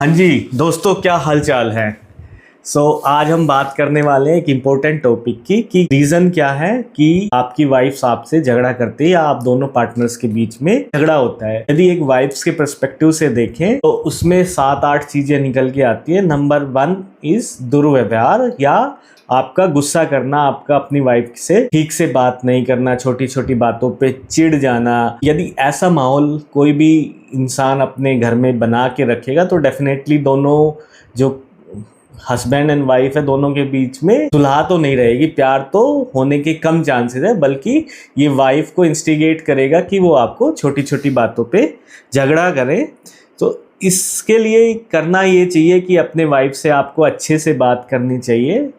हाँ जी दोस्तों, क्या हाल चाल है। आज हम बात करने वाले हैं एक इम्पोर्टेंट टॉपिक की कि रीज़न क्या है कि आपकी वाइफ आपसे झगड़ा करती है या आप दोनों पार्टनर्स के बीच में झगड़ा होता है। यदि एक वाइफ्स के पर्सपेक्टिव से देखें तो उसमें 7-8 चीज़ें निकल के आती है। नंबर 1 इज़ दुर्व्यवहार या आपका गुस्सा करना, आपका अपनी वाइफ से ठीक से बात नहीं करना, छोटी छोटी बातों पे चिढ़ जाना। यदि ऐसा माहौल कोई भी इंसान अपने घर में बना के रखेगा तो डेफिनेटली दोनों जो हस्बैंड एंड वाइफ है दोनों के बीच में सुलह तो नहीं रहेगी, प्यार तो होने के कम चांसेस है, बल्कि ये वाइफ को इंस्टिगेट करेगा कि वो आपको छोटी छोटी बातों पे झगड़ा करे। तो इसके लिए करना ये चाहिए कि अपने वाइफ से आपको अच्छे से बात करनी चाहिए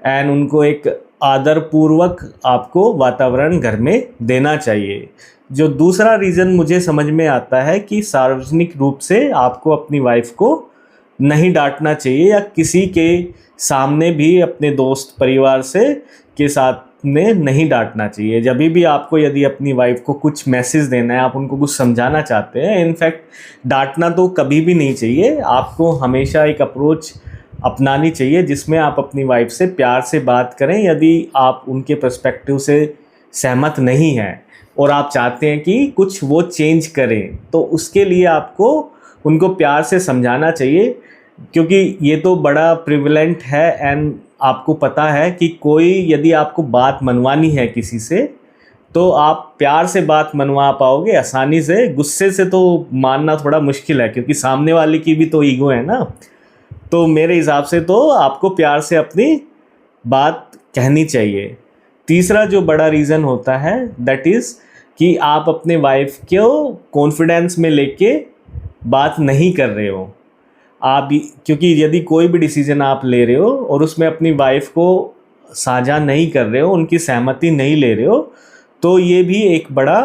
एंड उनको एक आदरपूर्वक आपको वातावरण घर में देना चाहिए। जो दूसरा रीज़न मुझे समझ में आता है कि सार्वजनिक रूप से आपको अपनी वाइफ को नहीं डांटना चाहिए या किसी के सामने भी अपने दोस्त परिवार से के साथ में नहीं डांटना चाहिए। जब भी आपको यदि अपनी वाइफ को कुछ मैसेज देना है, आप उनको कुछ समझाना चाहते हैं, इनफैक्ट डांटना तो कभी भी नहीं चाहिए। आपको हमेशा एक अप्रोच अपनानी चाहिए जिसमें आप अपनी वाइफ से प्यार से बात करें। यदि आप उनके पर्सपेक्टिव से सहमत नहीं हैं और आप चाहते हैं कि कुछ वो चेंज करें तो उसके लिए आपको उनको प्यार से समझाना चाहिए, क्योंकि ये तो बड़ा प्रिविलेंट है एंड आपको पता है कि कोई यदि आपको बात मनवानी है किसी से तो आप प्यार से बात मनवा पाओगे आसानी से। गुस्से से तो मानना थोड़ा मुश्किल है क्योंकि सामने वाले की भी तो ईगो है ना। तो मेरे हिसाब से तो आपको प्यार से अपनी बात कहनी चाहिए। तीसरा जो बड़ा रीज़न होता है दैट इज़ कि आप अपने वाइफ को कॉन्फिडेंस में लेके बात नहीं कर रहे हो। क्योंकि यदि कोई भी डिसीजन आप ले रहे हो और उसमें अपनी वाइफ को साझा नहीं कर रहे हो, उनकी सहमति नहीं ले रहे हो, तो ये भी एक बड़ा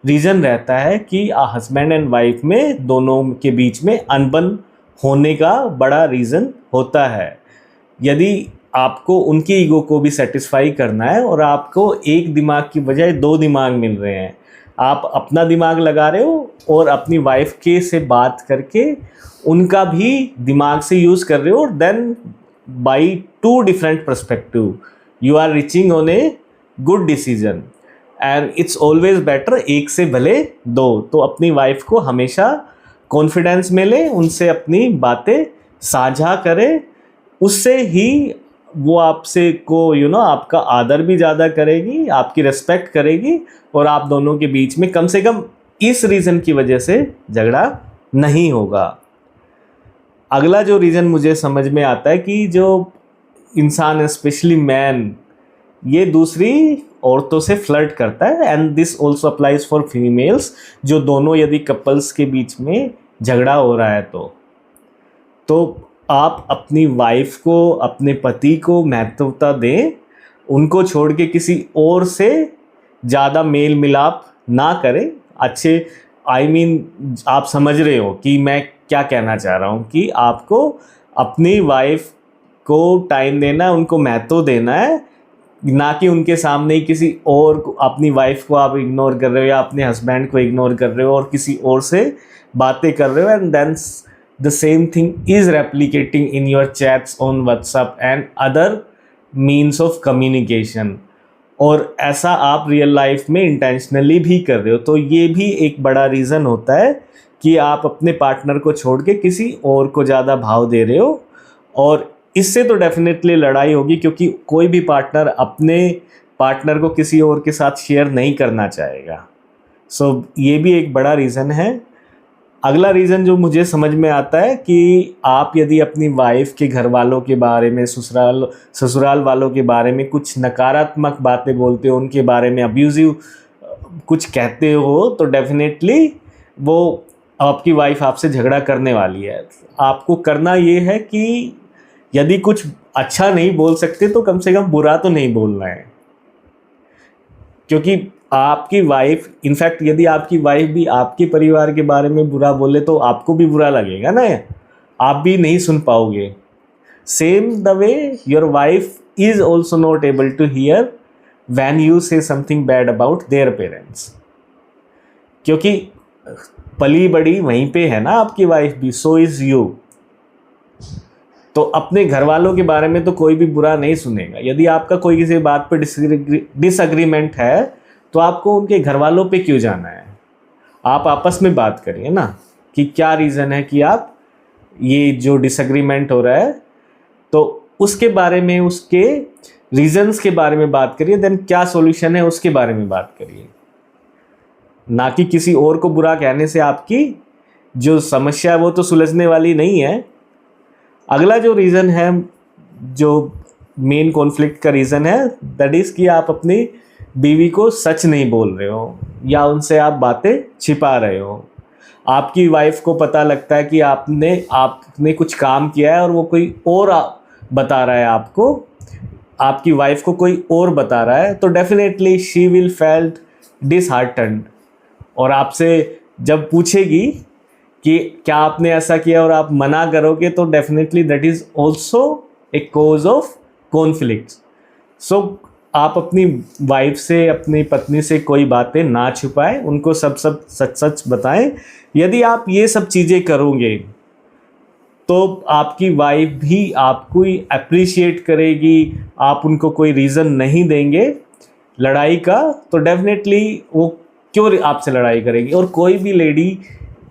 रीज़न रहता है कि हस्बैंड एंड वाइफ में दोनों के बीच में अनबन होने का बड़ा रीज़न होता है। यदि आपको उनकी ईगो को भी सेटिस्फाई करना है और आपको एक दिमाग की बजाय 2 दिमाग मिल रहे हैं, आप अपना दिमाग लगा रहे हो और अपनी वाइफ के से बात करके उनका भी दिमाग से यूज़ कर रहे हो, then by 2 different perspective you are reaching on a good decision and it's always better एक से भले 2। तो अपनी वाइफ को हमेशा कॉन्फिडेंस मिले, उनसे अपनी बातें साझा करें, उससे ही वो आपसे को आपका आदर भी ज़्यादा करेगी, आपकी रिस्पेक्ट करेगी और आप दोनों के बीच में कम से कम इस रीज़न की वजह से झगड़ा नहीं होगा। अगला जो रीज़न मुझे समझ में आता है कि जो इंसान स्पेशली मैन ये दूसरी औरतों से फ्लर्ट करता है and this also applies for females. जो दोनों यदि कपल्स के बीच में झगड़ा हो रहा है तो आप अपनी वाइफ को, अपने पति को महत्वता दें, उनको छोड़ के किसी और से ज़्यादा मेल मिलाप ना करें। अच्छे आप समझ रहे हो कि मैं क्या कहना चाह रहा हूँ कि आपको अपनी वाइफ को टाइम देना है, उनको महत्व देना है, ना कि उनके सामने ही किसी और को, अपनी वाइफ को आप इग्नोर कर रहे हो या अपने हस्बैंड को इग्नोर कर रहे हो और किसी और से बातें कर रहे हो and then the same thing is replicating in your chats on WhatsApp and other means of communication, और ऐसा आप रियल लाइफ में इंटेंशनली भी कर रहे हो। तो ये भी एक बड़ा रीज़न होता है कि आप अपने पार्टनर को छोड़ के किसी और को ज़्यादा भाव दे रहे हो, और इससे तो डेफिनेटली लड़ाई होगी क्योंकि कोई भी पार्टनर अपने पार्टनर को किसी और के साथ शेयर नहीं करना चाहेगा। ये भी एक बड़ा रीज़न है। अगला रीज़न जो मुझे समझ में आता है कि आप यदि अपनी वाइफ के घर वालों के बारे में, ससुराल वालों के बारे में कुछ नकारात्मक बातें बोलते हो, उनके बारे में अब्यूज़िव कुछ कहते हो, तो डेफिनेटली वो आपकी वाइफ आपसे झगड़ा करने वाली है। आपको करना ये है कि यदि कुछ अच्छा नहीं बोल सकते तो कम से कम बुरा तो नहीं बोलना है, क्योंकि आपकी वाइफ, इनफैक्ट यदि आपकी वाइफ भी आपके परिवार के बारे में बुरा बोले तो आपको भी बुरा लगेगा ना, आप भी नहीं सुन पाओगे। Same the way your wife is also not able to hear when you say something bad about their parents, क्योंकि पली बड़ी वहीं पे है ना आपकी वाइफ भी, सो इज़ यू। तो अपने घर वालों के बारे में तो कोई भी बुरा नहीं सुनेगा। यदि आपका कोई किसी बात पर डिसएग्रीमेंट है तो आपको उनके घर वालों पे क्यों जाना है? आप आपस में बात करिए ना कि क्या रीज़न है कि आप ये जो डिसएग्रीमेंट हो रहा है, तो उसके बारे में, उसके रीजंस के बारे में बात करिए। देन क्या सॉल्यूशन है उसके बारे में बात करिए, ना कि किसी और को बुरा कहने से आपकी जो समस्या है वो तो सुलझने वाली नहीं है। अगला जो रीज़न है, जो मेन कॉन्फ्लिक्ट का रीज़न है, दैट इज़ कि आप अपनी बीवी को सच नहीं बोल रहे हो या उनसे आप बातें छिपा रहे हो। आपकी वाइफ को पता लगता है कि आपने कुछ काम किया है और वो कोई और बता रहा है आपको, आपकी वाइफ को कोई और बता रहा है, तो definitely she will felt disheartened और आपसे जब पूछेगी कि क्या आपने ऐसा किया और आप मना करोगे, तो definitely that is also a cause of conflict. So आप अपनी वाइफ से, अपनी पत्नी से कोई बातें ना छुपाएं, उनको सब सच सच बताएं। यदि आप ये सब चीज़ें करोगे तो आपकी वाइफ भी आपको ही अप्रिशिएट करेगी। आप उनको कोई रीज़न नहीं देंगे लड़ाई का, तो डेफिनेटली वो क्यों आपसे लड़ाई करेगी। और कोई भी लेडी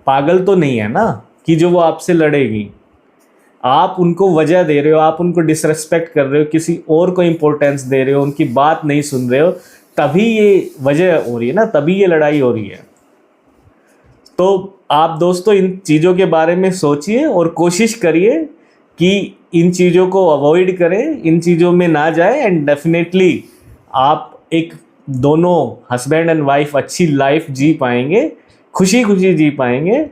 पागल तो नहीं है ना कि जो वो आपसे लड़ेगी। आप उनको वजह दे रहे हो, आप उनको डिसरेस्पेक्ट कर रहे हो, किसी और को इम्पोर्टेंस दे रहे हो, उनकी बात नहीं सुन रहे हो, तभी ये वजह हो रही है ना, तभी ये लड़ाई हो रही है। तो आप दोस्तों इन चीज़ों के बारे में सोचिए और कोशिश करिए कि इन चीज़ों को अवॉइड करें, इन चीज़ों में ना जाए, एंड डेफिनेटली आप एक दोनों हस्बैंड एंड वाइफ अच्छी लाइफ जी पाएंगे, खुशी खुशी जी पाएंगे,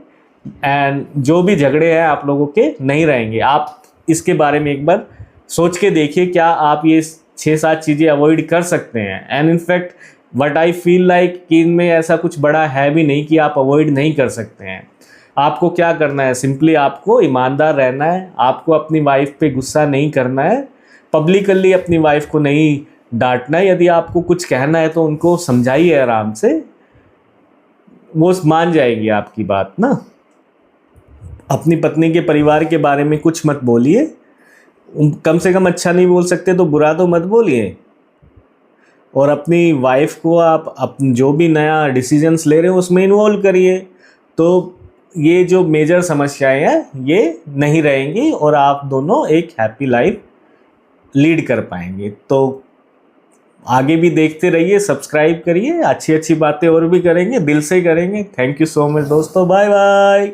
एंड जो भी झगड़े हैं आप लोगों के नहीं रहेंगे। आप इसके बारे में एक बार सोच के देखिए, क्या आप ये 6-7 चीज़ें अवॉइड कर सकते हैं। And in fact what I feel like कि इनमें ऐसा कुछ बड़ा है भी नहीं कि आप अवॉइड नहीं कर सकते हैं। आपको क्या करना है, सिंपली आपको ईमानदार रहना है, आपको अपनी वाइफ पे गुस्सा नहीं करना है, पब्लिकली अपनी वाइफ को नहीं डांटना है। यदि आपको कुछ कहना है तो उनको समझाइए आराम से, वो मान जाएगी आपकी बात ना। अपनी पत्नी के परिवार के बारे में कुछ मत बोलिए, कम से कम अच्छा नहीं बोल सकते तो बुरा तो मत बोलिए। और अपनी वाइफ को आप जो भी नया डिसीजंस ले रहे हो उसमें इन्वॉल्व करिए, तो ये जो मेजर समस्याएं हैं ये नहीं रहेंगी और आप दोनों एक हैप्पी लाइफ लीड कर पाएंगे। तो आगे भी देखते रहिए, सब्सक्राइब करिए, अच्छी अच्छी बातें और भी करेंगे, दिल से करेंगे। थैंक यू सो मच दोस्तों, बाय बाय।